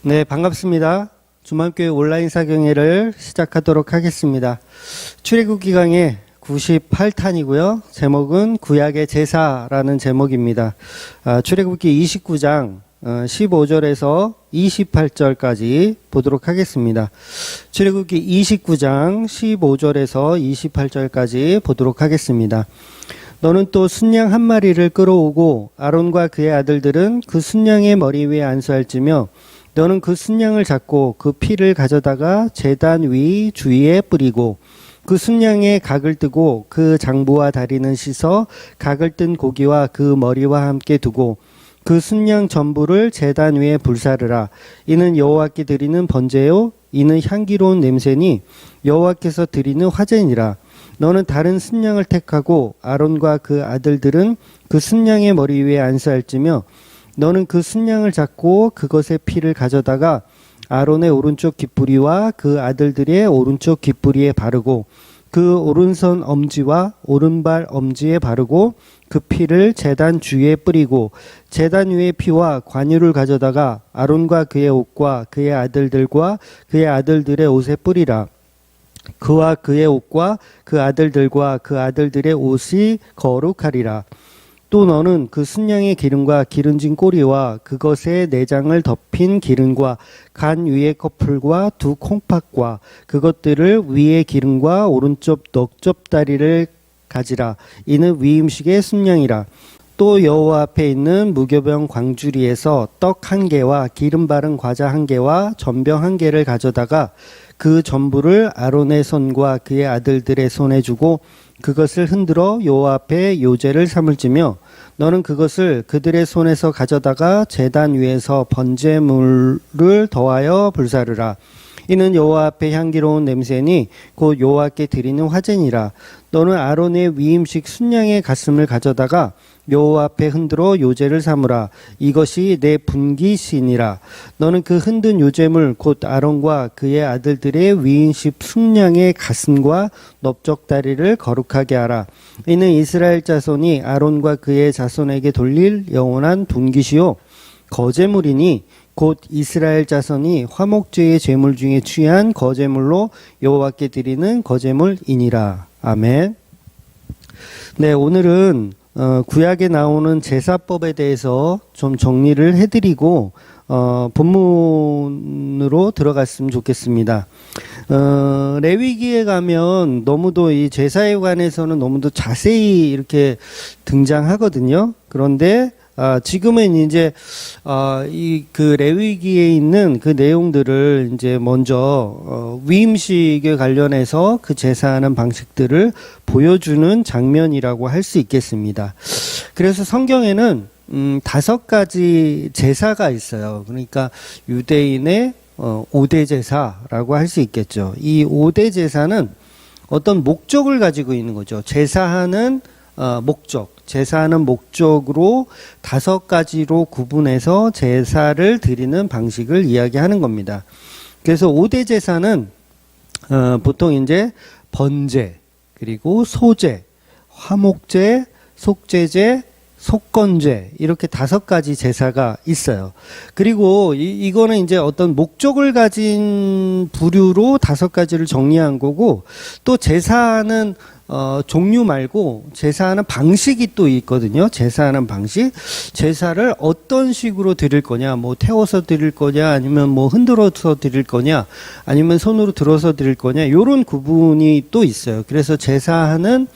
네, 반갑습니다. 주말교회 온라인 사경회를 시작하도록 하겠습니다. 출애굽기 강의 98탄이고요. 제목은 구약의 제사라는 제목입니다. 출애굽기 29장 15절에서 28절까지 보도록 하겠습니다. 출애굽기 29장 15절에서 28절까지 보도록 하겠습니다. 너는 또 순양 한 마리를 끌어오고 아론과 그의 아들들은 그 순양의 머리 위에 안수할지며 너는 그 순양을 잡고 그 피를 가져다가 제단 위 주위에 뿌리고 그 순양의 각을 뜨고 그 장부와 다리는 씻어 각을 뜬 고기와 그 머리와 함께 두고 그 순양 전부를 제단 위에 불사르라. 이는 여호와께 드리는 번제요 이는 향기로운 냄새니 여호와께서 드리는 화제니라. 너는 다른 순양을 택하고 아론과 그 아들들은 그 순양의 머리 위에 안수할지며 너는 그 순양을 잡고 그것의 피를 가져다가 아론의 오른쪽 귓부리와 그 아들들의 오른쪽 귓부리에 바르고 그 오른손 엄지와 오른발 엄지에 바르고 그 피를 제단 주위에 뿌리고 제단 위의 피와 관유를 가져다가 아론과 그의 옷과 그의 아들들과 그의 아들들의 옷에 뿌리라. 그와 그의 옷과 그 아들들과 그 아들들의 옷이 거룩하리라. 또 너는 그 순양의 기름과 기름진 꼬리와 그것의 내장을 덮인 기름과 간 위의 커플과 두 콩팥과 그것들을 위의 기름과 오른쪽 넉접다리를 가지라. 이는 위임식의 순양이라. 또 여호와 앞에 있는 무교병 광주리에서 떡 한 개와 기름 바른 과자 한 개와 전병 한 개를 가져다가 그 전부를 아론의 손과 그의 아들들의 손에 주고 그것을 흔들어 여호와 앞에 요제를 삼을지며 너는 그것을 그들의 손에서 가져다가 제단 위에서 번제물을 더하여 불사르라. 이는 여호와 앞에 향기로운 냄새니 곧 여호와께 드리는 화제니라. 너는 아론의 위임식 순양의 가슴을 가져다가 여호와 앞에 흔들어 요제를 삼으라. 이것이 내 분기신이라. 너는 그 흔든 요제물 곧 아론과 그의 아들들의 위임식 순양의 가슴과 넓적다리를 거룩하게 하라. 이는 이스라엘 자손이 아론과 그의 자손에게 돌릴 영원한 분기시요 거제물이니 곧 이스라엘 자손이 화목제의 제물 중에 취한 거제물로 여호와께 드리는 거제물이니라. 아멘. 네, 오늘은 구약에 나오는 제사법에 대해서 좀 정리를 해드리고 본문으로 들어갔으면 좋겠습니다. 레위기에 가면 너무도 이 제사에 관해서는 너무도 자세히 이렇게 등장하거든요. 그런데 지금은 이제 이 그 레위기에 있는 그 내용들을 이제 먼저 위임식에 관련해서 그 제사하는 방식들을 보여주는 장면이라고 할 수 있겠습니다. 그래서 성경에는 5가지 제사가 있어요. 그러니까 유대인의 5대 제사라고 할 수 있겠죠. 이 5대 제사는 어떤 목적을 가지고 있는 거죠. 제사하는 목적, 제사하는 목적으로 5가지로 구분해서 제사를 드리는 방식을 이야기하는 겁니다. 그래서 5대 제사는 보통 이제 번제, 그리고 소제, 화목제, 속죄제, 속건제 이렇게 5가지 제사가 있어요. 그리고 이거는 이제 어떤 목적을 가진 부류로 5가지를 정리한 거고 또 제사는 종류 말고 제사하는 방식이 또 있거든요. 제사하는 방식. 제사를 어떤 식으로 드릴 거냐, 뭐 태워서 드릴 거냐, 아니면 뭐 흔들어서 드릴 거냐, 아니면 손으로 들어서 드릴 거냐, 요런 구분이 또 있어요. 그래서 제사하는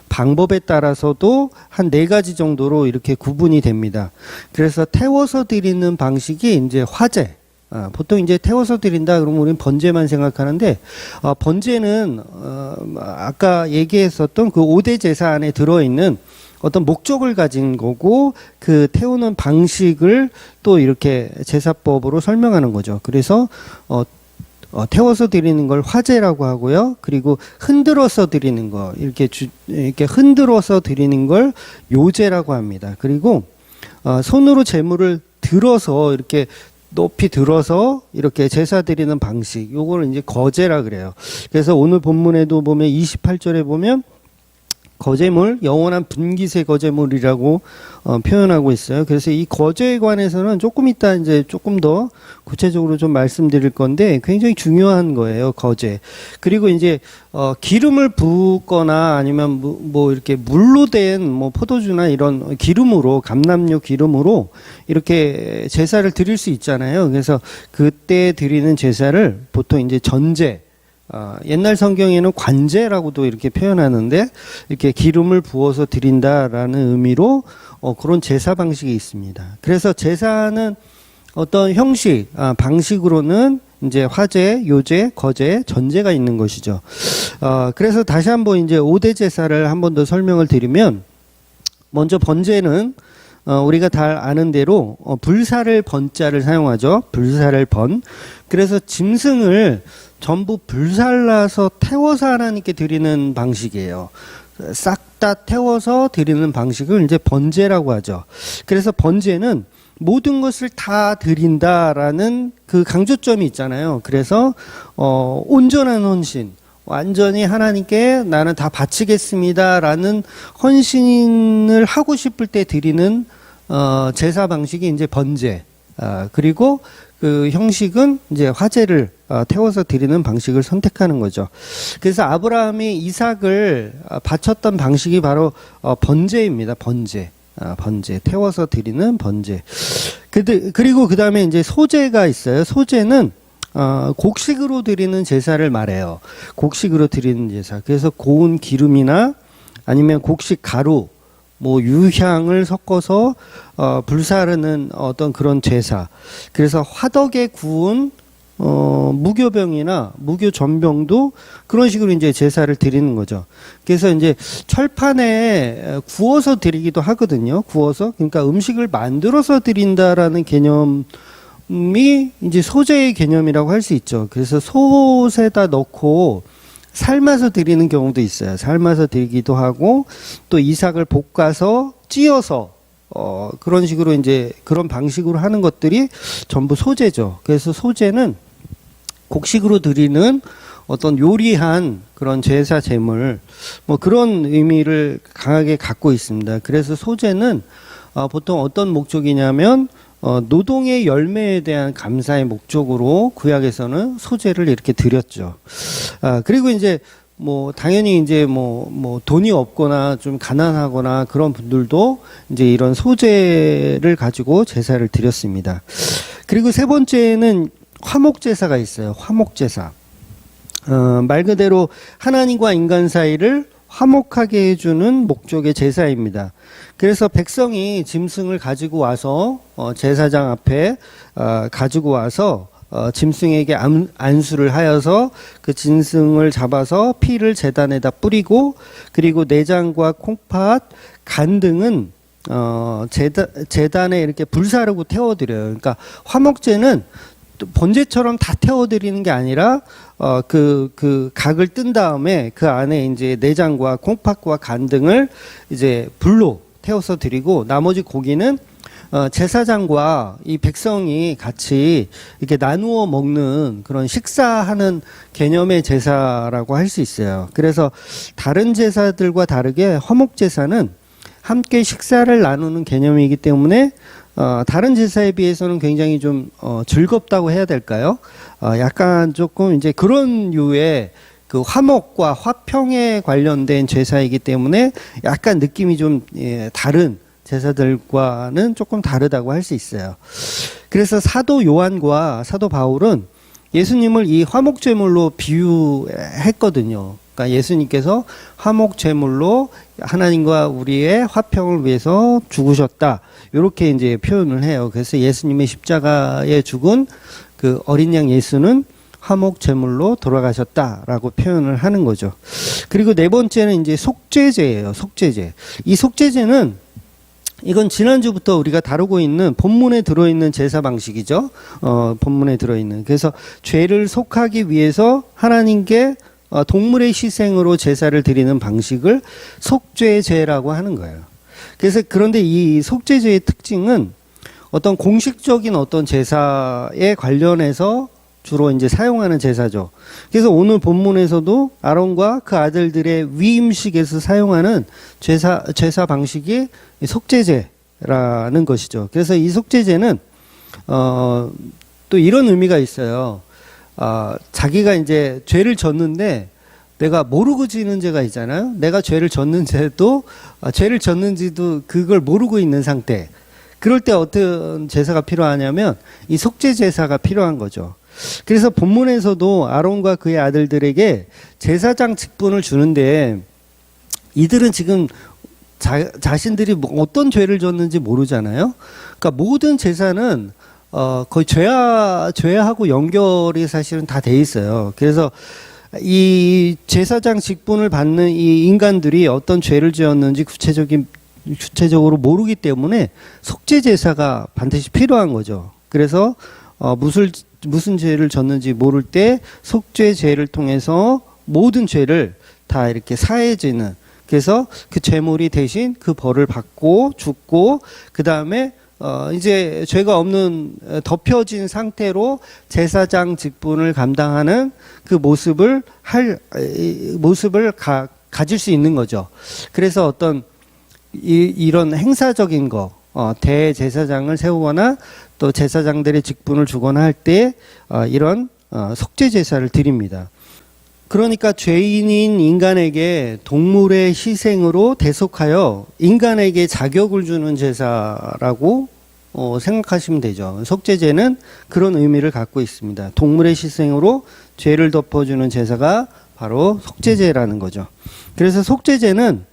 방법에 따라서도 한 4가지 정도로 이렇게 구분이 됩니다. 그래서 태워서 드리는 방식이 이제 화제. 보통 이제 태워서 드린다 그러면 우리는 번제만 생각하는데 번제는 아까 얘기했었던 그 5대 제사 안에 들어있는 어떤 목적을 가진 거고 그 태우는 방식을 또 이렇게 제사법으로 설명하는 거죠. 그래서 태워서 드리는 걸 화제라고 하고요. 그리고 흔들어서 드리는 거, 이렇게 흔들어서 드리는 걸 요제라고 합니다. 그리고 손으로 제물을 들어서 이렇게 높이 들어서 이렇게 제사 드리는 방식, 요거를 이제 거제라 그래요. 그래서 오늘 본문에도 보면 28절에 보면 거제물, 영원한 분기세 거제물이라고 표현하고 있어요. 그래서 이 거제에 관해서는 조금 이따 이제 조금 더 구체적으로 좀 말씀드릴 건데 굉장히 중요한 거예요, 거제. 그리고 이제 기름을 붓거나 아니면 뭐 이렇게 물로 된 뭐 포도주나 이런 기름으로, 감람류 기름으로 이렇게 제사를 드릴 수 있잖아요. 그래서 그때 드리는 제사를 보통 이제 전제, 옛날 성경에는 관제라고도 이렇게 표현하는데 이렇게 기름을 부어서 드린다라는 의미로 그런 제사 방식이 있습니다. 그래서 제사는 어떤 형식, 방식으로는 이제 화제, 요제, 거제, 전제가 있는 것이죠. 그래서 다시 한번 이제 5대 제사를 한 번 더 설명을 드리면, 먼저 번제는 우리가 다 아는 대로 불사를 번자를 사용하죠. 불사를 번. 그래서 짐승을 전부 불살라서 태워서 하나님께 드리는 방식이에요. 싹 다 태워서 드리는 방식을 이제 번제라고 하죠. 그래서 번제는 모든 것을 다 드린다라는 그 강조점이 있잖아요. 그래서 온전한 헌신, 완전히 하나님께 나는 다 바치겠습니다라는 헌신을 하고 싶을 때 드리는 제사 방식이 이제 번제. 그리고 그 형식은 이제 화제를 태워서 드리는 방식을 선택하는 거죠. 그래서 아브라함이 이삭을 바쳤던 방식이 바로 번제입니다. 번제. 번제. 태워서 드리는 번제. 그리고 그 다음에 이제 소제가 있어요. 소제는 곡식으로 드리는 제사를 말해요. 곡식으로 드리는 제사. 그래서 고운 기름이나 아니면 곡식 가루, 뭐 유향을 섞어서 불사르는 어떤 그런 제사. 그래서 화덕에 구운 무교병이나 무교전병도 그런 식으로 이제 제사를 드리는 거죠. 그래서 이제 철판에 구워서 드리기도 하거든요. 구워서, 그러니까 음식을 만들어서 드린다라는 개념이 이제 소제의 개념이라고 할 수 있죠. 그래서 솥에다 넣고 삶아서 드리는 경우도 있어요. 삶아서 드리기도 하고, 또 이삭을 볶아서 찧어서 그런 식으로 이제 그런 방식으로 하는 것들이 전부 소제죠. 그래서 소제는 곡식으로 드리는 어떤 요리한 그런 제사 제물, 뭐 그런 의미를 강하게 갖고 있습니다. 그래서 소제는 보통 어떤 목적이냐면 노동의 열매에 대한 감사의 목적으로 구약에서는 소제를 이렇게 드렸죠. 그리고 이제 뭐 당연히 이제 뭐 돈이 없거나 좀 가난하거나 그런 분들도 이제 이런 소제를 가지고 제사를 드렸습니다. 그리고 세 번째는 화목제사가 있어요. 화목제사. 말 그대로 하나님과 인간 사이를 화목하게 해주는 목적의 제사입니다. 그래서 백성이 짐승을 가지고 와서 제사장 앞에 가지고 와서 짐승에게 안수를 하여서 그 짐승을 잡아서 피를 제단에다 뿌리고, 그리고 내장과 콩팥, 간 등은 제단에 이렇게 불사르고 태워드려요. 그러니까 화목제는 번제처럼 다 태워드리는 게 아니라 그 각을 뜬 다음에 그 안에 이제 내장과 콩팥과 간 등을 이제 불로 태워서 드리고, 나머지 고기는 제사장과 이 백성이 같이 이렇게 나누어 먹는 그런 식사하는 개념의 제사라고 할 수 있어요. 그래서 다른 제사들과 다르게 화목제사는 함께 식사를 나누는 개념이기 때문에 다른 제사에 비해서는 굉장히 좀 즐겁다고 해야 될까요? 약간 조금 이제 그런 류의 그 화목과 화평에 관련된 제사이기 때문에 약간 느낌이 좀 다른 제사들과는 조금 다르다고 할 수 있어요. 그래서 사도 요한과 사도 바울은 예수님을 이 화목제물로 비유했거든요. 그러니까 예수님께서 화목제물로 하나님과 우리의 화평을 위해서 죽으셨다, 이렇게 이제 표현을 해요. 그래서 예수님의 십자가에 죽은 그 어린 양 예수는 화목제물로 돌아가셨다라고 표현을 하는 거죠. 그리고 네 번째는 이제 속죄제예요. 속죄제. 이 속죄제는 이건 지난주부터 우리가 다루고 있는 본문에 들어있는 제사 방식이죠. 본문에 들어있는. 그래서 죄를 속하기 위해서 하나님께 동물의 희생으로 제사를 드리는 방식을 속죄제라고 하는 거예요. 그래서 그런데 이 속죄제의 특징은 어떤 공식적인 어떤 제사에 관련해서 주로 이제 사용하는 제사죠. 그래서 오늘 본문에서도 아론과 그 아들들의 위임식에서 사용하는 제사 방식이 속죄제라는 것이죠. 그래서 이 속죄제는 또 이런 의미가 있어요. 자기가 이제 죄를 졌는데 내가 모르고 지는 죄가 있잖아요. 내가 죄를 졌는지도 그걸 모르고 있는 상태. 그럴 때 어떤 제사가 필요하냐면 이 속죄 제사가 필요한 거죠. 그래서 본문에서도 아론과 그의 아들들에게 제사장 직분을 주는데 이들은 지금 자신들이 어떤 죄를 졌는지 모르잖아요. 그러니까 모든 제사는 거의 죄하고 연결이 사실은 다 돼 있어요. 그래서 이 제사장 직분을 받는 이 인간들이 어떤 죄를 지었는지 구체적으로 모르기 때문에 속죄 제사가 반드시 필요한 거죠. 그래서 무슨 죄를 졌는지 모를 때 속죄제를 통해서 모든 죄를 다 이렇게 사해지는, 그래서 그 죄물이 대신 그 벌을 받고 죽고 그 다음에 이제 죄가 없는 덮여진 상태로 제사장 직분을 감당하는 그 모습을 가질 수 있는 거죠. 그래서 어떤 이런 행사적인 거, 대제사장을 세우거나 또 제사장들의 직분을 주거나 할 때 이런 속죄 제사를 드립니다. 그러니까 죄인인 인간에게 동물의 희생으로 대속하여 인간에게 자격을 주는 제사라고 생각하시면 되죠. 속죄제는 그런 의미를 갖고 있습니다. 동물의 희생으로 죄를 덮어주는 제사가 바로 속죄제라는 거죠. 그래서 속죄제는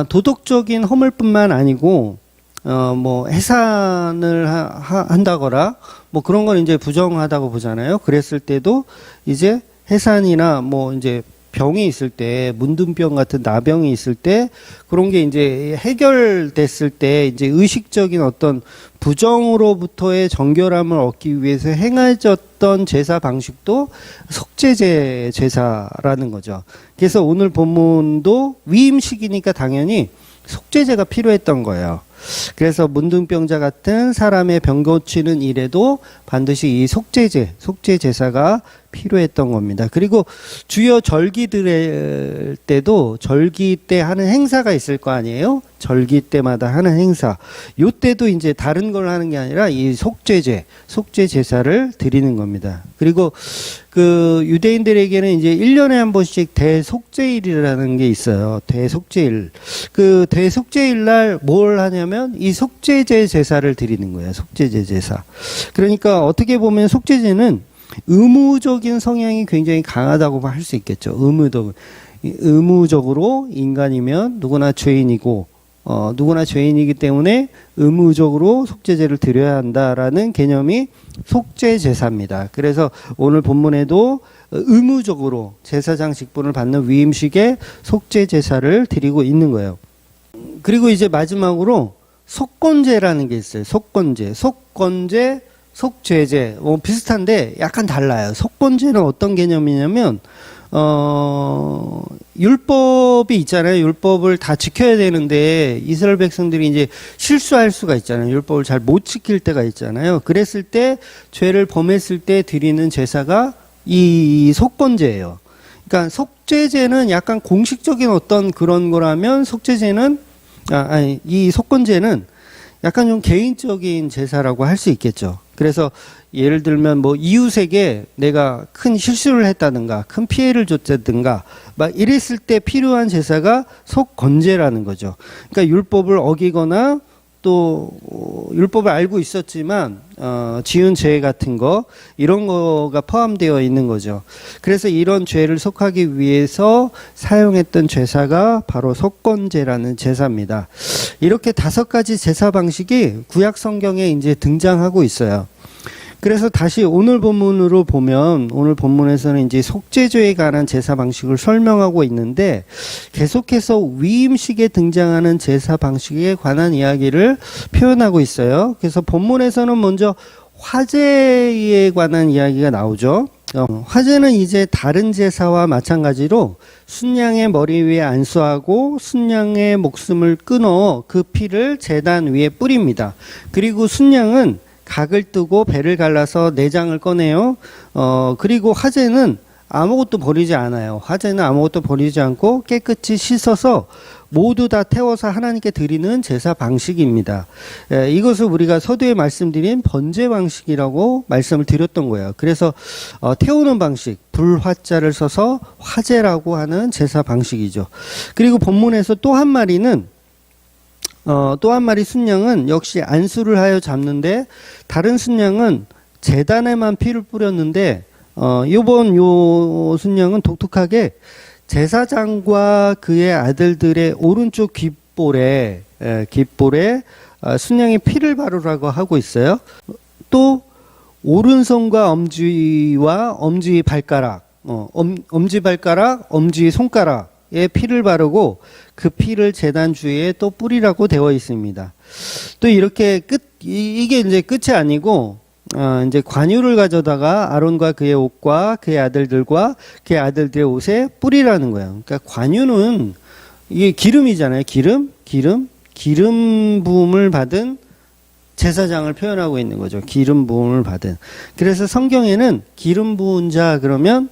도덕적인 허물뿐만 아니고 뭐 해산을 한다거나 뭐 그런 건 이제 부정하다고 보잖아요. 그랬을 때도 이제 해산이나 뭐 이제 병이 있을 때, 문둥병 같은 나병이 있을 때, 그런 게 이제 해결됐을 때 이제 의식적인 어떤 부정으로부터의 정결함을 얻기 위해서 행해졌던 제사 방식도 속죄제 제사라는 거죠. 그래서 오늘 본문도 위임식이니까 당연히 속죄제가 필요했던 거예요. 그래서 문둥병자 같은 사람의 병 고치는 일에도 반드시 이 속죄 제사가 필요했던 겁니다. 그리고 주요 절기들 때도 절기 때 하는 행사가 있을 거 아니에요? 절기 때마다 하는 행사. 요때도 이제 다른 걸 하는 게 아니라 이 속죄 제사를 드리는 겁니다. 그리고 그 유대인들에게는 이제 1년에 한 번씩 대속죄일이라는 게 있어요. 대속죄일. 그 대속죄일 날 뭘 하냐면 이 속죄제 제사를 드리는 거예요. 속죄제 제사. 그러니까 어떻게 보면 속죄제는 의무적인 성향이 굉장히 강하다고 할 수 있겠죠. 의무적으로 인간이면 누구나 죄인이고 누구나 죄인이기 때문에 의무적으로 속죄제를 드려야 한다라는 개념이 속죄 제사입니다. 그래서 오늘 본문에도 의무적으로 제사장 직분을 받는 위임식에 속죄 제사를 드리고 있는 거예요. 그리고 이제 마지막으로 속건제라는 게 있어요. 속건제, 속죄제 비슷한데 약간 달라요. 속건제는 어떤 개념이냐면 율법이 있잖아요. 율법을 다 지켜야 되는데 이스라엘 백성들이 이제 실수할 수가 있잖아요. 율법을 잘 못 지킬 때가 있잖아요. 그랬을 때 죄를 범했을 때 드리는 제사가 이 속건제예요. 그러니까 속죄제는 약간 공식적인 어떤 그런 거라면 이 속건제는 약간 좀 개인적인 제사라고 할 수 있겠죠. 그래서 예를 들면 뭐 이웃에게 내가 큰 실수를 했다든가 큰 피해를 줬다든가 막 이랬을 때 필요한 제사가 속건제라는 거죠. 그러니까 율법을 어기거나 또 율법을 알고 있었지만 지은 죄 같은 거 이런 거가 포함되어 있는 거죠. 그래서 이런 죄를 속하기 위해서 사용했던 제사가 바로 속건제라는 제사입니다. 이렇게 5가지 제사 방식이 구약 성경에 이제 등장하고 있어요. 그래서 다시 오늘 본문으로 보면 오늘 본문에서는 이제 속죄제에 관한 제사 방식을 설명하고 있는데 계속해서 위임식에 등장하는 제사 방식에 관한 이야기를 표현하고 있어요. 그래서 본문에서는 먼저 화제에 관한 이야기가 나오죠. 화제는 이제 다른 제사와 마찬가지로 순양의 머리 위에 안수하고 순양의 목숨을 끊어 그 피를 제단 위에 뿌립니다. 그리고 순양은 각을 뜨고 배를 갈라서 내장을 꺼내요. 그리고 화제는 아무것도 버리지 않아요. 화제는 아무것도 버리지 않고 깨끗이 씻어서 모두 다 태워서 하나님께 드리는 제사 방식입니다. 이것을 우리가 서두에 말씀드린 번제 방식이라고 말씀을 드렸던 거예요. 그래서 태우는 방식, 불화자를 써서 화제라고 하는 제사 방식이죠. 그리고 본문에서 또 한 마리는 또 한 마리 순양은 역시 안수를 하여 잡는데, 다른 순양은 제단에만 피를 뿌렸는데 요번 요 순양은 독특하게 제사장과 그의 아들들의 오른쪽 귓볼에 순양의 피를 바르라고 하고 있어요. 또 오른손과 엄지와 엄지 발가락, 엄지 발가락, 엄지 손가락에 피를 바르고 그 피를 제단 주위에 또 뿌리라고 되어 있습니다. 또 이렇게 이게 이제 끝이 아니고 이제 관유를 가져다가 아론과 그의 옷과 그의 아들들과 그의 아들들의 옷에 뿌리라는 거예요. 그러니까 관유는 이게 기름이잖아요. 기름 부음을 받은 제사장을 표현하고 있는 거죠. 기름 부음을 받은. 그래서 성경에는 기름 부은 자 그러면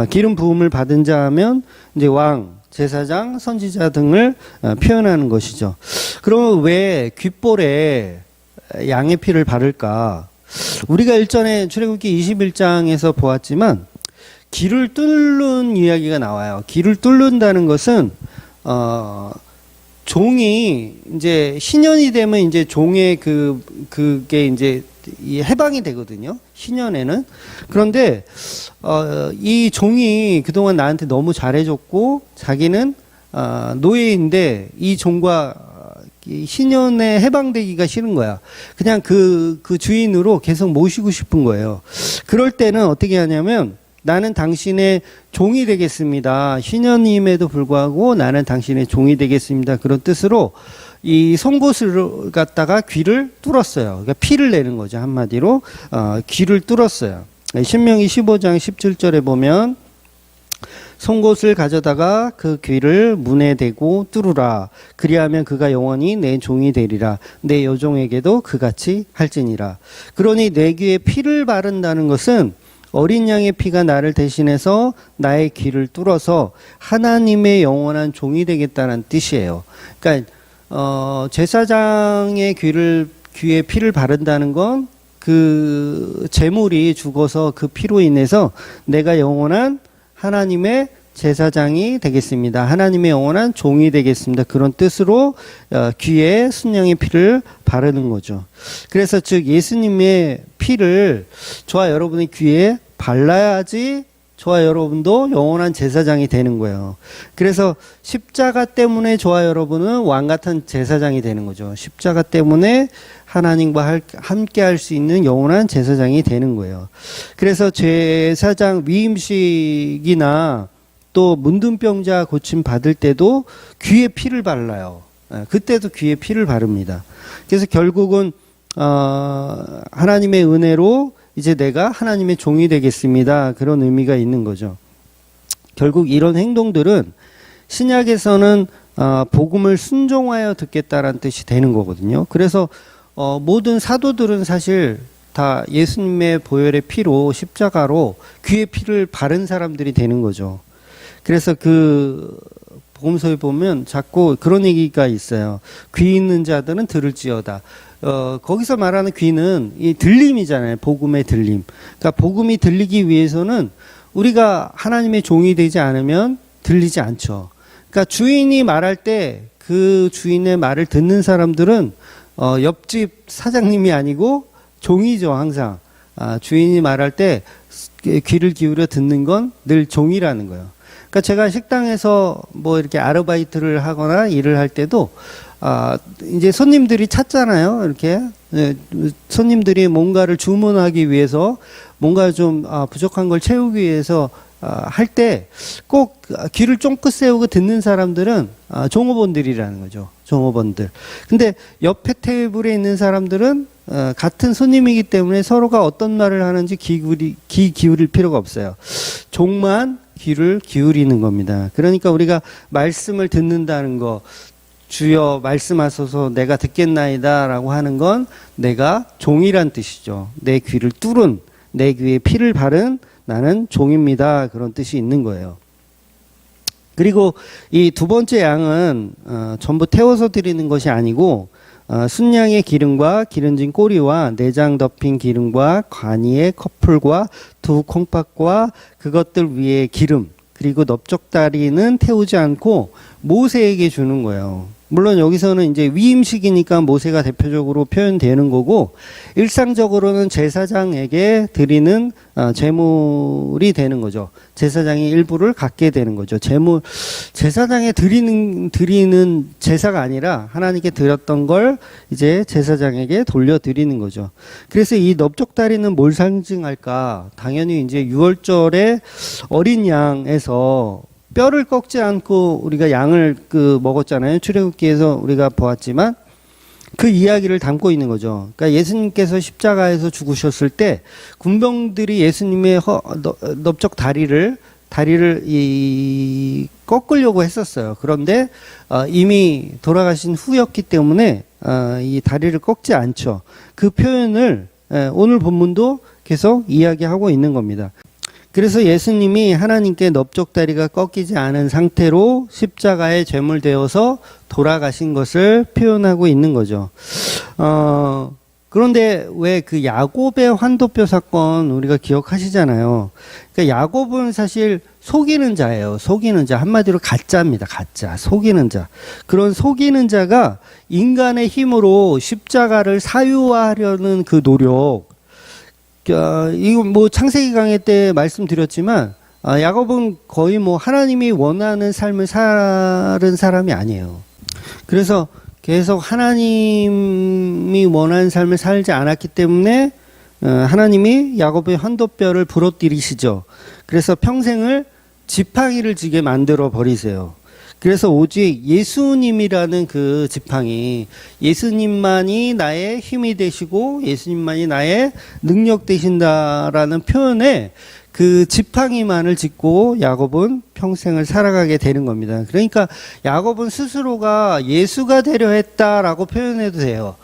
기름 부음을 받은 자 하면 이제 왕, 제사장, 선지자 등을 표현하는 것이죠. 그러면 왜 귓볼에 양의 피를 바를까? 우리가 일전에 출애굽기 21장에서 보았지만 귀를 뚫는 이야기가 나와요. 귀를 뚫는다는 것은 종이 이제 신년이 되면 이제 종의 그게 이제 해방이 되거든요. 신년에는. 그런데 이 종이 그동안 나한테 너무 잘해줬고 자기는 노예인데 이 종과 신년에 해방되기가 싫은 거야. 그냥 그 주인으로 계속 모시고 싶은 거예요. 그럴 때는 어떻게 하냐면 나는 당신의 종이 되겠습니다. 신년임에도 불구하고 나는 당신의 종이 되겠습니다. 그런 뜻으로 이 송곳을 갖다가 귀를 뚫었어요. 그러니까 피를 내는 거죠. 한마디로 귀를 뚫었어요. 신명기 15장 17절에 보면 송곳을 가져다가 그 귀를 문에 대고 뚫으라. 그리하면 그가 영원히 내 종이 되리라. 내 여종에게도 그같이 할지니라. 그러니 내 귀에 피를 바른다는 것은 어린 양의 피가 나를 대신해서 나의 귀를 뚫어서 하나님의 영원한 종이 되겠다는 뜻이에요. 그러니까 제사장의 귀에 피를 바른다는 건 그 제물이 죽어서 그 피로 인해서 내가 영원한 하나님의 제사장이 되겠습니다. 하나님의 영원한 종이 되겠습니다. 그런 뜻으로 귀에 순양의 피를 바르는 거죠. 그래서 즉 예수님의 피를 저와 여러분의 귀에 발라야지 저와 여러분도 영원한 제사장이 되는 거예요. 그래서 십자가 때문에 저와 여러분은 왕 같은 제사장이 되는 거죠. 십자가 때문에 하나님과 함께 할 수 있는 영원한 제사장이 되는 거예요. 그래서 제사장 위임식이나 또 문둥병자 고침 받을 때도 귀에 피를 발라요. 그때도 귀에 피를 바릅니다. 그래서 결국은 하나님의 은혜로 이제 내가 하나님의 종이 되겠습니다. 그런 의미가 있는 거죠. 결국 이런 행동들은 신약에서는 복음을 순종하여 듣겠다라는 뜻이 되는 거거든요. 그래서 모든 사도들은 사실 다 예수님의 보혈의 피로 십자가로 귀에 피를 바른 사람들이 되는 거죠. 그래서 그 복음서에 보면 자꾸 그런 얘기가 있어요. 귀 있는 자들은 들을지어다. 거기서 말하는 귀는 이 들림이잖아요. 복음의 들림. 그러니까 복음이 들리기 위해서는 우리가 하나님의 종이 되지 않으면 들리지 않죠. 그러니까 주인이 말할 때 그 주인의 말을 듣는 사람들은 옆집 사장님이 아니고 종이죠. 항상 주인이 말할 때 귀를 기울여 듣는 건 늘 종이라는 거예요. 그러니까 제가 식당에서 뭐 이렇게 아르바이트를 하거나 일을 할 때도 이제 손님들이 찾잖아요. 이렇게 손님들이 뭔가를 주문하기 위해서 뭔가 좀 부족한 걸 채우기 위해서 할 때 꼭 귀를 쫑긋 세우고 듣는 사람들은 종업원들이라는 거죠. 종업원들. 근데 옆에 테이블에 있는 사람들은 같은 손님이기 때문에 서로가 어떤 말을 하는지 귀 기울일 필요가 없어요. 종만 귀를 기울이는 겁니다. 그러니까 우리가 말씀을 듣는다는 거, 주여 말씀하소서 내가 듣겠나이다 라고 하는 건 내가 종이란 뜻이죠. 내 귀를 뚫은, 내 귀에 피를 바른 나는 종입니다. 그런 뜻이 있는 거예요. 그리고 이 두 번째 양은 전부 태워서 드리는 것이 아니고 순양의 기름과 기름진 꼬리와 내장 덮인 기름과 관이의 커플과 두 콩팥과 그것들 위에 기름 그리고 넓적다리는 태우지 않고 모세에게 주는 거예요. 물론 여기서는 이제 위임식이니까 모세가 대표적으로 표현되는 거고 일상적으로는 제사장에게 드리는 제물이 되는 거죠. 제사장이 일부를 갖게 되는 거죠. 제사장에 드리는 제사가 아니라 하나님께 드렸던 걸 이제 제사장에게 돌려드리는 거죠. 그래서 이 넓적다리는 뭘 상징할까? 당연히 이제 유월절에 어린 양에서 뼈를 꺾지 않고 우리가 양을 먹었잖아요. 출애굽기에서 우리가 보았지만 그 이야기를 담고 있는 거죠. 그러니까 예수님께서 십자가에서 죽으셨을 때 군병들이 예수님의 넓적 다리를 꺾으려고 했었어요. 그런데 이미 돌아가신 후였기 때문에 이 다리를 꺾지 않죠. 그 표현을 오늘 본문도 계속 이야기하고 있는 겁니다. 그래서 예수님이 하나님께 넓적다리가 꺾이지 않은 상태로 십자가에 제물되어서 돌아가신 것을 표현하고 있는 거죠. 그런데 왜 그 야곱의 환도뼈 사건 우리가 기억하시잖아요. 그러니까 야곱은 사실 속이는 자예요. 속이는 자. 한마디로 가짜입니다. 가짜. 속이는 자. 그런 속이는 자가 인간의 힘으로 십자가를 사유화하려는 그 노력. 이거 뭐 창세기 강의 때 말씀드렸지만 야곱은 거의 뭐 하나님이 원하는 삶을 사는 사람이 아니에요. 그래서 계속 하나님이 원하는 삶을 살지 않았기 때문에 하나님이 야곱의 환도뼈를 부러뜨리시죠. 그래서 평생을 지팡이를 지게 만들어 버리세요. 그래서 오직 예수님이라는 그 지팡이, 예수님만이 나의 힘이 되시고 예수님만이 나의 능력 되신다라는 표현에 그 지팡이만을 짚고 야곱은 평생을 살아가게 되는 겁니다. 그러니까 야곱은 스스로가 예수가 되려 했다라고 표현해도 돼요.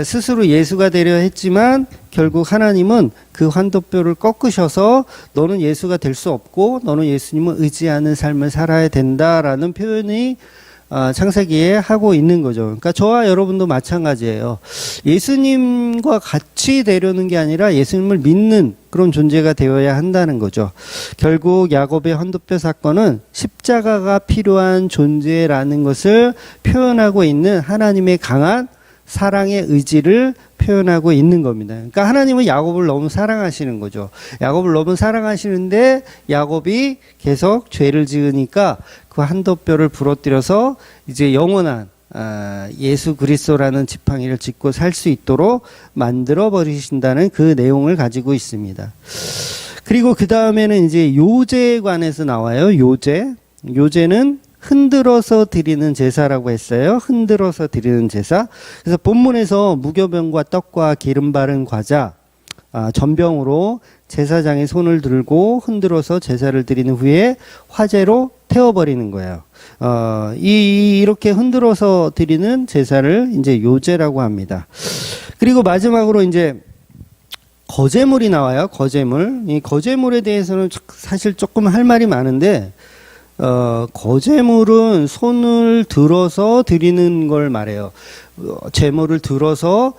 스스로 예수가 되려 했지만 결국 하나님은 그 환도뼈를 꺾으셔서 너는 예수가 될 수 없고 너는 예수님을 의지하는 삶을 살아야 된다라는 표현이 창세기에 하고 있는 거죠. 그러니까 저와 여러분도 마찬가지예요. 예수님과 같이 되려는 게 아니라 예수님을 믿는 그런 존재가 되어야 한다는 거죠. 결국 야곱의 환도뼈 사건은 십자가가 필요한 존재라는 것을 표현하고 있는 하나님의 강한 사랑의 의지를 표현하고 있는 겁니다. 그러니까 하나님은 야곱을 너무 사랑하시는 거죠. 야곱을 너무 사랑하시는데 야곱이 계속 죄를 지으니까 그 한도뼈를 부러뜨려서 이제 영원한 예수 그리스도라는 지팡이를 짚고 살 수 있도록 만들어 버리신다는 그 내용을 가지고 있습니다. 그리고 그 다음에는 이제 요제에 관해서 나와요. 요제는 흔들어서 드리는 제사라고 했어요. 흔들어서 드리는 제사. 그래서 본문에서 무교병과 떡과 기름 바른 과자, 전병으로 제사장의 손을 들고 흔들어서 제사를 드리는 후에 화재로 태워버리는 거예요. 이렇게 흔들어서 드리는 제사를 이제 요제라고 합니다. 그리고 마지막으로 이제 거제물이 나와요. 거제물. 이 거제물에 대해서는 사실 조금 할 말이 많은데, 거제물은 손을 들어서 드리는 걸 말해요. 제물을 들어서,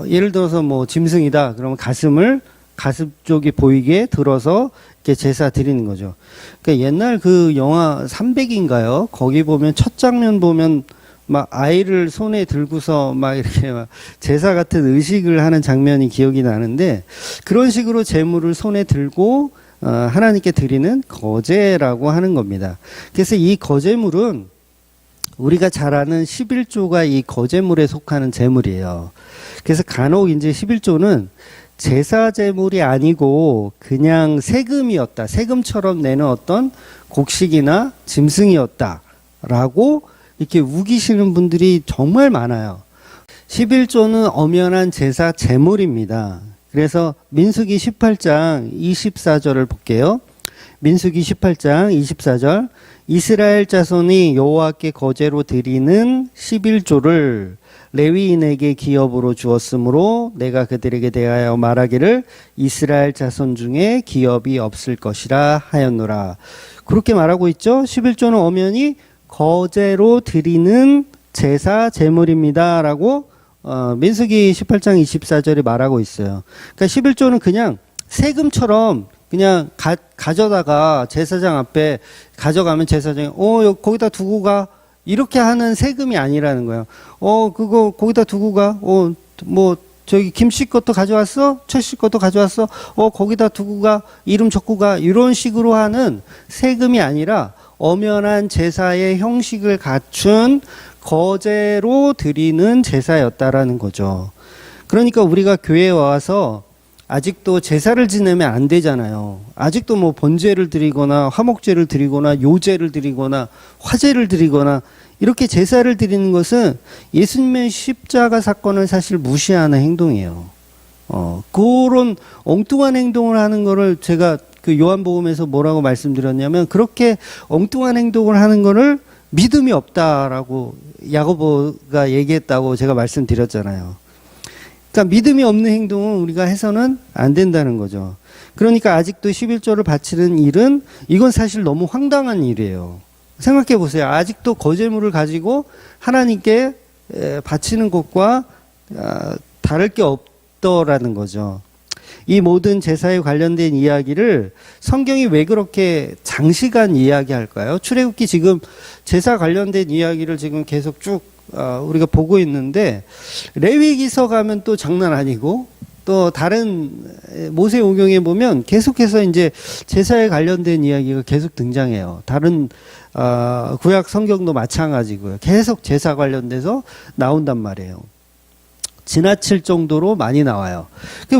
예를 들어서 뭐 짐승이다. 그러면 가슴 쪽이 보이게 들어서 이렇게 제사 드리는 거죠. 그러니까 옛날 그 영화 300인가요? 거기 보면 첫 장면 보면 막 아이를 손에 들고서 막 이렇게 막 제사 같은 의식을 하는 장면이 기억이 나는데 그런 식으로 제물을 손에 들고 하나님께 드리는 거제라고 하는 겁니다. 그래서 이 거제물은 우리가 잘 아는 11조가 이 거제물에 속하는 제물이에요. 그래서 간혹 이제 11조는 제사 제물이 아니고 그냥 세금이었다. 세금처럼 내는 어떤 곡식이나 짐승이었다라고 이렇게 우기시는 분들이 정말 많아요. 11조는 엄연한 제사 제물입니다. 그래서 민수기 18장 24절을 볼게요. 민수기 18장 24절 이스라엘 자손이 여호와께 거제로 드리는 11조를 레위인에게 기업으로 주었으므로 내가 그들에게 대하여 말하기를 이스라엘 자손 중에 기업이 없을 것이라 하였노라. 그렇게 말하고 있죠. 11조는 엄연히 거제로 드리는 제사 제물입니다 라고 민수기 18장 24절에 말하고 있어요. 그러니까 11조는 그냥 세금처럼 그냥 가져다가 제사장 앞에 가져가면 제사장이 거기다 두고 가 이렇게 하는 세금이 아니라는 거예요. 그거 거기다 두고 가. 뭐 저기 김씨 것도 가져왔어? 최씨 것도 가져왔어? 거기다 두고 가. 이름 적고 가. 이런 식으로 하는 세금이 아니라 엄연한 제사의 형식을 갖춘 거제로 드리는 제사였다라는 거죠. 그러니까 우리가 교회에 와서 아직도 제사를 지내면 안 되잖아요. 아직도 뭐 번제를 드리거나 화목제를 드리거나 요제를 드리거나 화제를 드리거나 이렇게 제사를 드리는 것은 예수님의 십자가 사건을 사실 무시하는 행동이에요. 그런 엉뚱한 행동을 하는 거를 제가 그 요한복음에서 뭐라고 말씀드렸냐면 그렇게 엉뚱한 행동을 하는 거를 믿음이 없다라고 야고보가 얘기했다고 제가 말씀드렸잖아요. 그러니까 믿음이 없는 행동은 우리가 해서는 안 된다는 거죠. 그러니까 아직도 11조를 바치는 일은 이건 사실 너무 황당한 일이에요. 생각해 보세요. 아직도 거제물을 가지고 하나님께 바치는 것과 다를 게 없더라는 거죠. 이 모든 제사에 관련된 이야기를 성경이 왜 그렇게 장시간 이야기할까요? 출애굽기 지금 제사 관련된 이야기를 지금 계속 쭉 우리가 보고 있는데 레위기서 가면 또 장난 아니고 또 다른 모세오경에 보면 계속해서 이제 제사에 관련된 이야기가 계속 등장해요. 다른 구약 성경도 마찬가지고요. 계속 제사 관련돼서 나온단 말이에요. 지나칠 정도로 많이 나와요.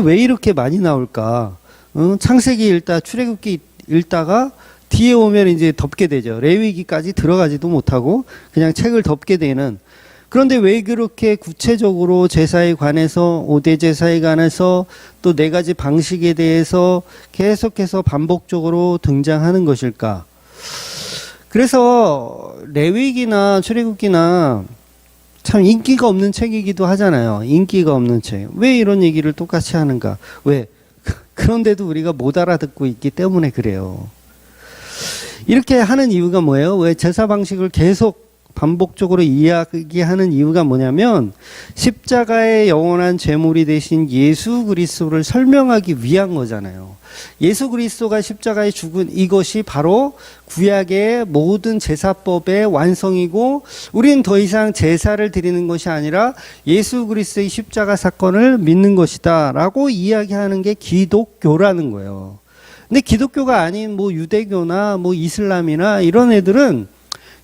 왜 이렇게 많이 나올까? 창세기 읽다, 출애굽기 읽다가 뒤에 오면 이제 덮게 되죠. 레위기까지 들어가지도 못하고 그냥 책을 덮게 되는. 그런데 왜 그렇게 구체적으로 제사에 관해서 5대 제사에 관해서 또 4가지 방식에 대해서 계속해서 반복적으로 등장하는 것일까? 그래서 레위기나 출애굽기나 참 인기가 없는 책이기도 하잖아요. 인기가 없는 책. 왜 이런 얘기를 똑같이 하는가? 왜? 그런데도 우리가 못 알아듣고 있기 때문에 그래요. 이렇게 하는 이유가 뭐예요? 왜 제사 방식을 계속 반복적으로 이야기하는 이유가 뭐냐면 십자가의 영원한 제물이 되신 예수 그리스도를 설명하기 위한 거잖아요. 예수 그리스도가 십자가에 죽은 이것이 바로 구약의 모든 제사법의 완성이고 우리는 더 이상 제사를 드리는 것이 아니라 예수 그리스도의 십자가 사건을 믿는 것이다 라고 이야기하는 게 기독교라는 거예요. 근데 기독교가 아닌 뭐 유대교나 뭐 이슬람이나 이런 애들은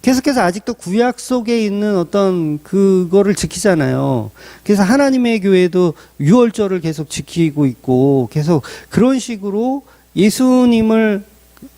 계속해서 아직도 구약 속에 있는 어떤 그거를 지키잖아요. 그래서 하나님의 교회도 유월절을 계속 지키고 있고 계속 그런 식으로 예수님을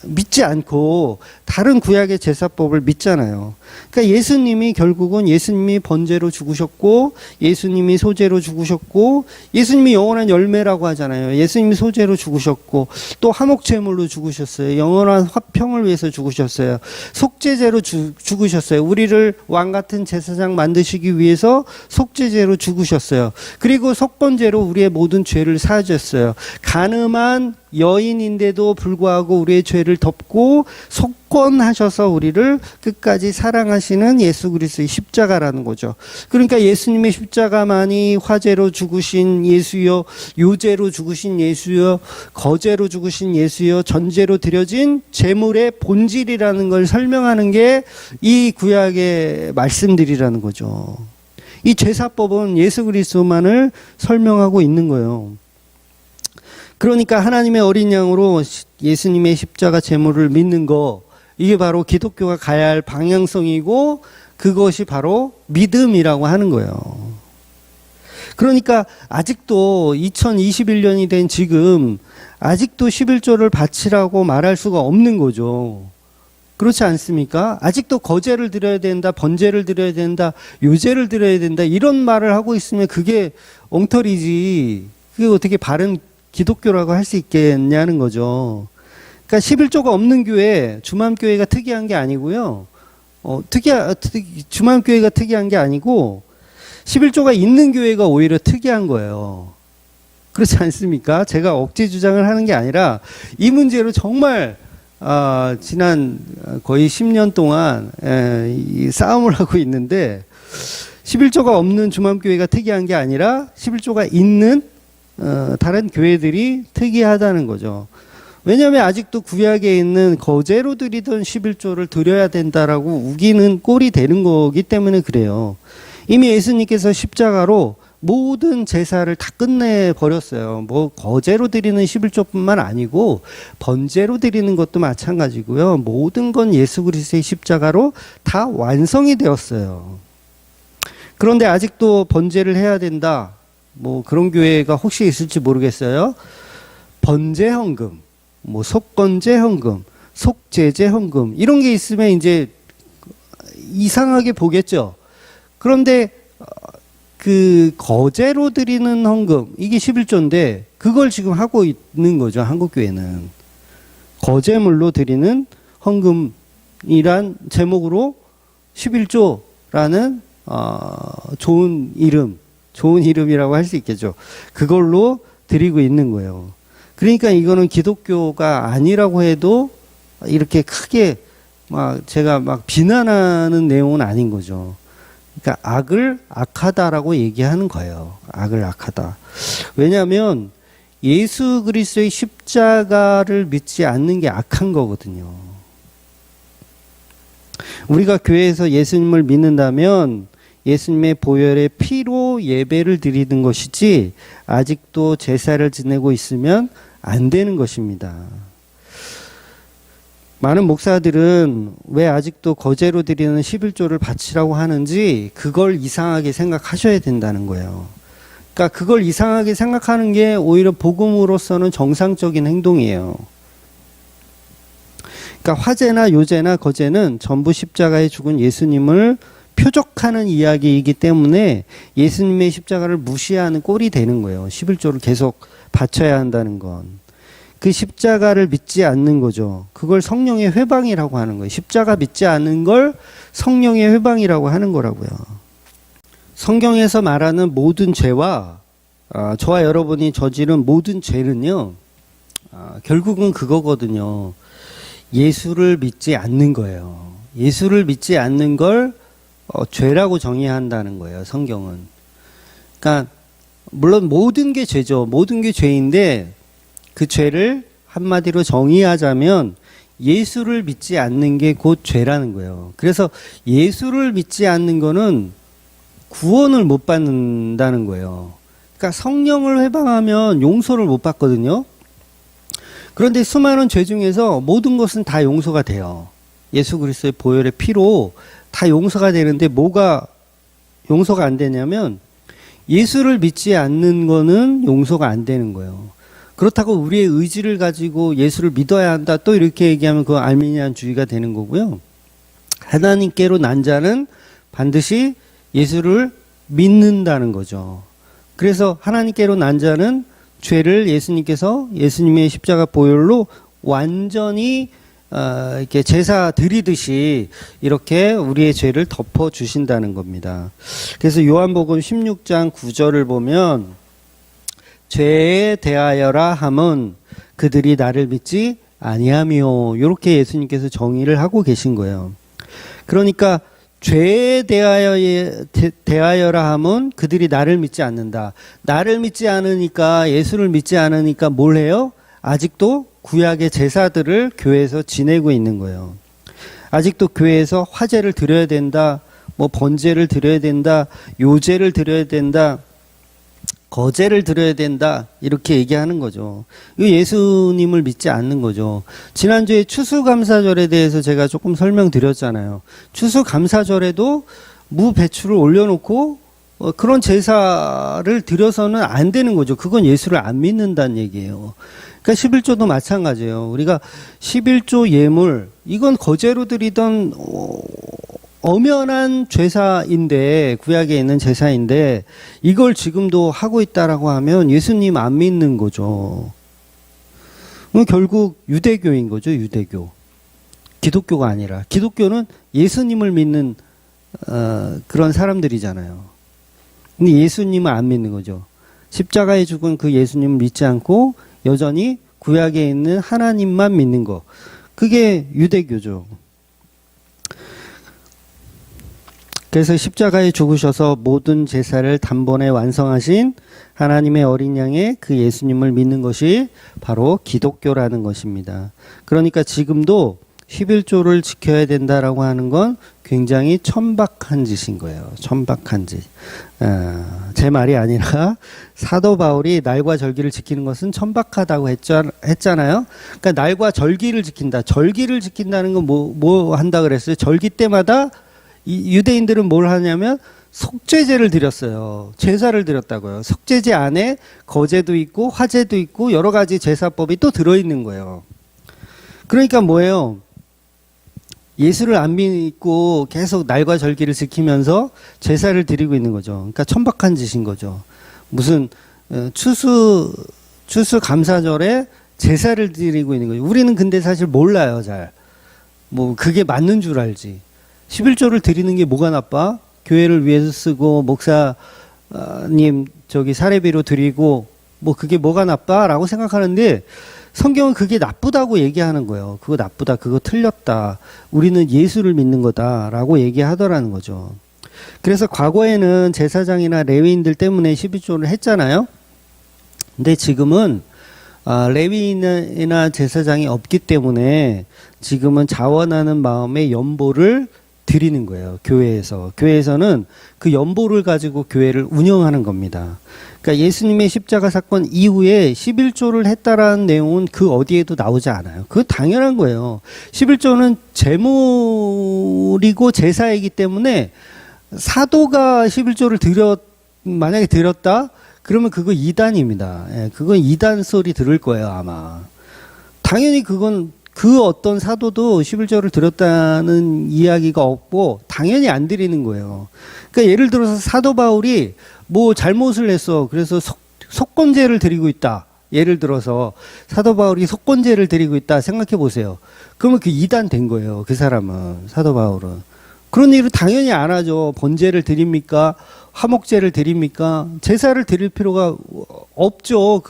믿지 않고 다른 구약의 제사법을 믿잖아요. 그러니까 예수님이 결국은 예수님이 번제로 죽으셨고 예수님이 소제로 죽으셨고 예수님이 영원한 열매라고 하잖아요. 예수님이 소제로 죽으셨고 또 화목제물로 죽으셨어요. 영원한 화평을 위해서 죽으셨어요. 속죄제로 죽으셨어요. 우리를 왕같은 제사장 만드시기 위해서 속죄제로 죽으셨어요. 그리고 속건제로 우리의 모든 죄를 사하셨어요. 가늠한 여인인데도 불구하고 우리의 죄를 덮고 속건하셔서 우리를 끝까지 사랑하시는 예수 그리스도의 십자가라는 거죠. 그러니까 예수님의 십자가만이 화제로 죽으신 예수여, 요제로 죽으신 예수여, 거제로 죽으신 예수여, 전제로 드려진 제물의 본질이라는 걸 설명하는 게 이 구약의 말씀들이라는 거죠. 이 제사법은 예수 그리스도만을 설명하고 있는 거예요. 그러니까 하나님의 어린 양으로 예수님의 십자가 제물을 믿는 거, 이게 바로 기독교가 가야 할 방향성이고 그것이 바로 믿음이라고 하는 거예요. 그러니까 아직도 2021년이 된 지금 아직도 11조를 바치라고 말할 수가 없는 거죠. 그렇지 않습니까? 아직도 거제를 드려야 된다, 번제를 드려야 된다, 요제를 드려야 된다 이런 말을 하고 있으면 그게 엉터리지. 그게 어떻게 바른 기독교라고 할 수 있겠냐는 거죠. 그러니까 11조가 없는 교회, 주맘교회가 특이한 게 아니고요. 주맘교회가 특이한 게 아니고 11조가 있는 교회가 오히려 특이한 거예요. 그렇지 않습니까? 제가 억지 주장을 하는 게 아니라 이 문제로 정말 지난 거의 10년 동안 이 싸움을 하고 있는데 11조가 없는 주맘교회가 특이한 게 아니라 11조가 있는 다른 교회들이 특이하다는 거죠. 왜냐하면 아직도 구약에 있는 거제로 드리던 11조를 드려야 된다라고 우기는 꼴이 되는 거기 때문에 그래요. 이미 예수님께서 십자가로 모든 제사를 다 끝내버렸어요. 뭐 거제로 드리는 11조뿐만 아니고 번제로 드리는 것도 마찬가지고요. 모든 건 예수 그리스도의 십자가로 다 완성이 되었어요. 그런데 아직도 번제를 해야 된다. 뭐 그런 교회가 혹시 있을지 모르겠어요. 번제 헌금, 뭐 속건제 헌금, 속제제 헌금 이런 게 있으면 이제 이상하게 보겠죠. 그런데 그 거제로 드리는 헌금 이게 11조인데 그걸 지금 하고 있는 거죠. 한국 교회는 거제물로 드리는 헌금이란 제목으로 11조라는 좋은 이름이라고 할 수 있겠죠. 그걸로 드리고 있는 거예요. 그러니까 이거는 기독교가 아니라고 해도 이렇게 크게 제가 비난하는 내용은 아닌 거죠. 그러니까 악을 악하다라고 얘기하는 거예요. 악을 악하다. 왜냐하면 예수 그리스도의 십자가를 믿지 않는 게 악한 거거든요. 우리가 교회에서 예수님을 믿는다면 예수님의 보혈의 피로 예배를 드리는 것이지 아직도 제사를 지내고 있으면 안 되는 것입니다. 많은 목사들은 왜 아직도 거제로 드리는 11조를 바치라고 하는지 그걸 이상하게 생각하셔야 된다는 거예요. 그러니까 그걸 이상하게 생각하는 게 오히려 복음으로서는 정상적인 행동이에요. 그러니까 화제나 요제나 거제는 전부 십자가에 죽은 예수님을 표적하는 이야기이기 때문에 예수님의 십자가를 무시하는 꼴이 되는 거예요. 11조를 계속 바쳐야 한다는 건. 그 십자가를 믿지 않는 거죠. 그걸 성령의 회방이라고 하는 거예요. 십자가 믿지 않는 걸 성령의 회방이라고 하는 거라고요. 성경에서 말하는 모든 죄와 저와 여러분이 저지른 모든 죄는요. 결국은 그거거든요. 예수를 믿지 않는 거예요. 예수를 믿지 않는 걸 죄라고 정의한다는 거예요. 성경은. 그러니까 물론 모든 게 죄죠. 모든 게 죄인데 그 죄를 한마디로 정의하자면 예수를 믿지 않는 게 곧 죄라는 거예요. 그래서 예수를 믿지 않는 거는 구원을 못 받는다는 거예요. 그러니까 성령을 회방하면 용서를 못 받거든요. 그런데 수많은 죄 중에서 모든 것은 다 용서가 돼요. 예수 그리스도의 보혈의 피로 다 용서가 되는데 뭐가 용서가 안 되냐면 예수를 믿지 않는 거는 용서가 안 되는 거예요. 그렇다고 우리의 의지를 가지고 예수를 믿어야 한다 또 이렇게 얘기하면 그건 알미니안주의가 되는 거고요. 하나님께로 난 자는 반드시 예수를 믿는다는 거죠. 그래서 하나님께로 난 자는 죄를 예수님께서 예수님의 십자가 보혈로 완전히 이렇게 제사 드리듯이 이렇게 우리의 죄를 덮어 주신다는 겁니다. 그래서 요한복음 16장 9절을 보면 죄에 대하여라 함은 그들이 나를 믿지 아니하며 이렇게 예수님께서 정의를 하고 계신 거예요. 그러니까 죄에 대하여라 함은 그들이 나를 믿지 않는다. 나를 믿지 않으니까 예수를 믿지 않으니까 뭘 해요? 아직도 구약의 제사들을 교회에서 지내고 있는 거예요. 아직도 교회에서 화제를 드려야 된다. 뭐 번제를 드려야 된다. 요제를 드려야 된다. 거제를 드려야 된다 이렇게 얘기하는 거죠. 예수님을 믿지 않는 거죠. 지난주에 추수감사절에 대해서 제가 조금 설명드렸잖아요. 추수감사절에도 무배추를 올려놓고 그런 제사를 드려서는 안 되는 거죠. 그건 예수를 안 믿는다는 얘기예요. 그러니까 11조도 마찬가지예요. 우리가 11조 예물 이건 거제로 드리던 엄연한 제사인데 구약에 있는 제사인데 이걸 지금도 하고 있다라고 하면 예수님 안 믿는 거죠. 결국 유대교인 거죠, 유대교. 기독교가 아니라. 기독교는 예수님을 믿는 그런 사람들이잖아요. 근데 예수님을 안 믿는 거죠. 십자가에 죽은 그 예수님을 믿지 않고 여전히 구약에 있는 하나님만 믿는 거. 그게 유대교죠. 그래서 십자가에 죽으셔서 모든 제사를 단번에 완성하신 하나님의 어린 양의 그 예수님을 믿는 것이 바로 기독교라는 것입니다. 그러니까 지금도 11조를 지켜야 된다라고 하는 건 굉장히 천박한 짓인 거예요. 천박한 짓. 제 말이 아니라 사도 바울이 날과 절기를 지키는 것은 천박하다고 했잖아요. 그러니까 날과 절기를 지킨다. 절기를 지킨다는 건 뭐 한다 그랬어요? 절기 때마다 이 유대인들은 뭘 하냐면 속죄제를 드렸어요. 제사를 드렸다고요. 속죄제 안에 거제도 있고 화제도 있고 여러 가지 제사법이 또 들어있는 거예요. 그러니까 뭐예요? 예수를 안 믿고 계속 날과 절기를 지키면서 제사를 드리고 있는 거죠. 그러니까 천박한 짓인 거죠. 무슨 추수 감사절에 제사를 드리고 있는 거죠. 우리는 근데 사실 몰라요, 잘. 뭐 그게 맞는 줄 알지. 11조를 드리는 게 뭐가 나빠? 교회를 위해서 쓰고 목사님 사례비로 드리고 뭐 그게 뭐가 나빠? 라고 생각하는데 성경은 그게 나쁘다고 얘기하는 거예요. 그거 나쁘다. 그거 틀렸다. 우리는 예수를 믿는 거다. 라고 얘기하더라는 거죠. 그래서 과거에는 제사장이나 레위인들 때문에 12조를 했잖아요. 근데 지금은 레위인이나 제사장이 없기 때문에 지금은 자원하는 마음의 연보를 드리는 거예요. 교회에서는 그 연보를 가지고 교회를 운영하는 겁니다. 그러니까 예수님의 십자가 사건 이후에 11조를 했다라는 내용은 그 어디에도 나오지 않아요. 그거 당연한 거예요. 11조는 제물이고 제사이기 때문에 사도가 11조를 만약에 드렸다? 그러면 그거 이단입니다. 예, 그건 이단 소리 들을 거예요, 아마. 당연히 그건 그 어떤 사도도 11조를 드렸다는 이야기가 없고 당연히 안 드리는 거예요. 그러니까 예를 들어서 사도 바울이 뭐 잘못을 했어. 그래서 속건제를 드리고 있다. 예를 들어서 사도 바울이 속건제를 드리고 있다 생각해 보세요. 그러면 그 이단 된 거예요. 그 사람은, 사도 바울은. 그런 일을 당연히 안 하죠. 번제를 드립니까? 화목제를 드립니까? 제사를 드릴 필요가 없죠.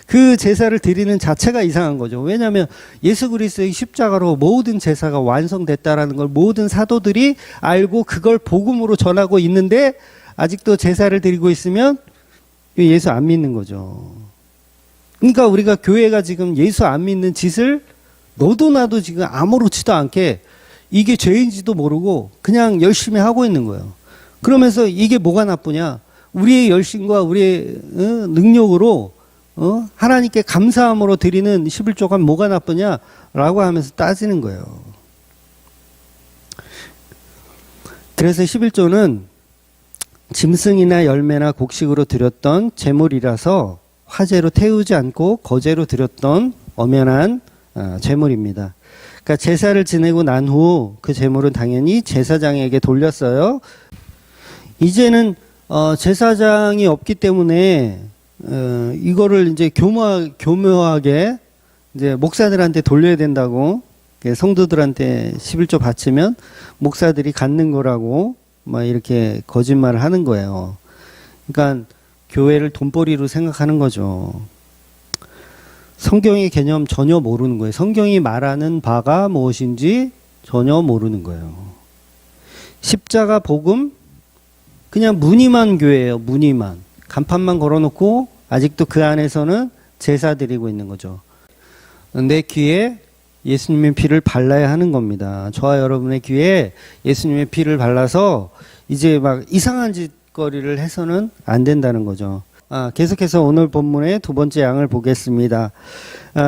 그 제사를 드리는 자체가 이상한 거죠. 왜냐하면 예수 그리스도의 십자가로 모든 제사가 완성됐다라는 걸 모든 사도들이 알고 그걸 복음으로 전하고 있는데 아직도 제사를 드리고 있으면 예수 안 믿는 거죠. 그러니까 우리가 교회가 지금 예수 안 믿는 짓을 너도 나도 지금 아무렇지도 않게 이게 죄인지도 모르고 그냥 열심히 하고 있는 거예요. 그러면서 이게 뭐가 나쁘냐? 우리의 열심과 우리의 능력으로 하나님께 감사함으로 드리는 11조가 뭐가 나쁘냐라고 하면서 따지는 거예요. 그래서 11조는 짐승이나 열매나 곡식으로 드렸던 제물이라서 화제로 태우지 않고 거제로 드렸던 엄연한 제물입니다. 그러니까 제사를 지내고 난 후 그 제물은 당연히 제사장에게 돌렸어요. 이제는 제사장이 없기 때문에 이거를 이제 교묘하게 이제 목사들한테 돌려야 된다고, 성도들한테 11조 바치면 목사들이 갖는 거라고 막 이렇게 거짓말을 하는 거예요. 그러니까 교회를 돈벌이로 생각하는 거죠. 성경의 개념 전혀 모르는 거예요. 성경이 말하는 바가 무엇인지 전혀 모르는 거예요. 십자가 복음 그냥 무늬만 교회예요. 무늬만. 간판만 걸어놓고 아직도 그 안에서는 제사 드리고 있는 거죠. 내 귀에 예수님의 피를 발라야 하는 겁니다. 저와 여러분의 귀에 예수님의 피를 발라서 이제 막 이상한 짓거리를 해서는 안 된다는 거죠. 계속해서 오늘 본문의 두 번째 양을 보겠습니다.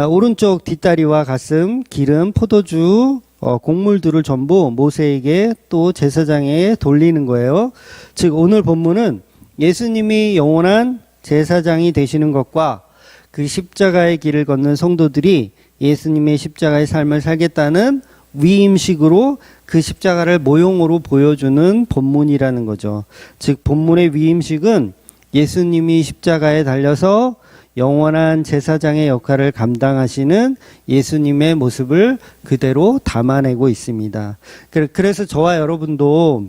오른쪽 뒷다리와 가슴, 기름, 포도주, 곡물들을 전부 모세에게 또 제사장에 돌리는 거예요. 즉 오늘 본문은 예수님이 영원한 제사장이 되시는 것과 그 십자가의 길을 걷는 성도들이 예수님의 십자가의 삶을 살겠다는 위임식으로 그 십자가를 모형으로 보여주는 본문이라는 거죠. 즉 본문의 위임식은 예수님이 십자가에 달려서 영원한 제사장의 역할을 감당하시는 예수님의 모습을 그대로 담아내고 있습니다. 그래서 저와 여러분도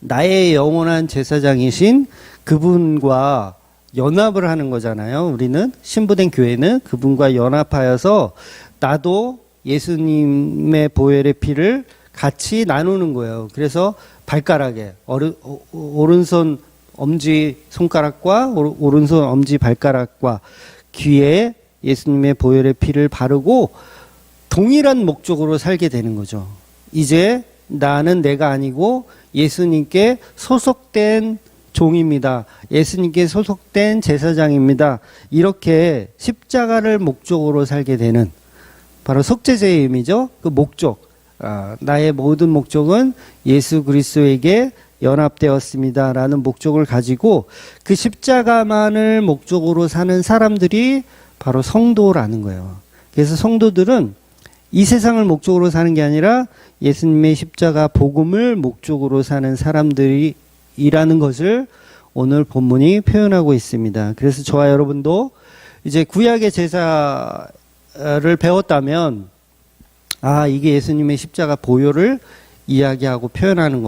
나의 영원한 제사장이신 그분과 연합을 하는 거잖아요. 우리는 신부된 교회는 그분과 연합하여서 나도 예수님의 보혈의 피를 같이 나누는 거예요. 그래서 발가락에 오른손 엄지 손가락과 오른손 엄지 발가락과 귀에 예수님의 보혈의 피를 바르고 동일한 목적으로 살게 되는 거죠. 이제 나는 내가 아니고 예수님께 소속된 종입니다. 예수님께 소속된 제사장입니다. 이렇게 십자가를 목적으로 살게 되는 바로 속죄제의 의미죠. 그 목적. 나의 모든 목적은 예수 그리스도에게 연합되었습니다. 라는 목적을 가지고 그 십자가만을 목적으로 사는 사람들이 바로 성도라는 거예요. 그래서 성도들은 이 세상을 목적으로 사는 게 아니라 예수님의 십자가 복음을 목적으로 사는 사람들이라는 것을 오늘 본문이 표현하고 있습니다. 그래서 저와 여러분도 이제 구약의 제사를 배웠다면 이게 예수님의 십자가 보혈을 이야기하고 표현하는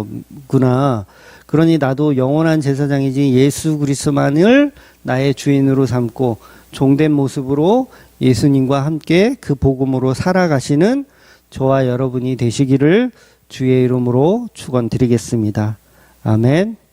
거구나. 그러니 나도 영원한 제사장이지 예수 그리스도만을 나의 주인으로 삼고 종된 모습으로 예수님과 함께 그 복음으로 살아가시는 저와 여러분이 되시기를 주의 이름으로 축원드리겠습니다. 아멘.